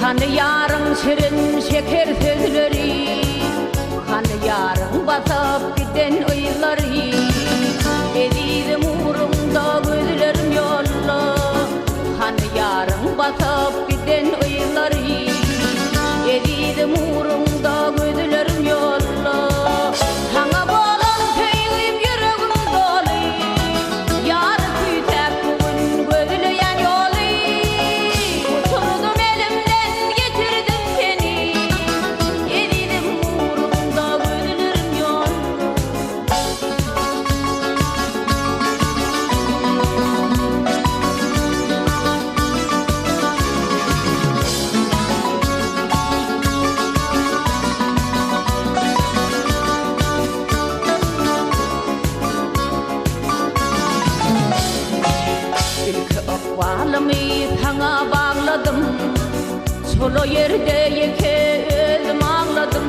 Hani yarın şirin şeker sözleri, hani yarın basıp giden oyları. Edidim uğrumda gözlerim yollu, hani yarın basıp giden oyları. Edidim uğrumda gözlerim yollu, sana bolan teylim yüreğim dolu. Yar kütek bugün gözleyen yolu, oturdum elimden getirdim seni. Edidim uğrumda gözlerim yollu. Akvalımı sana bağladım, solo yerde yekedim ağladım.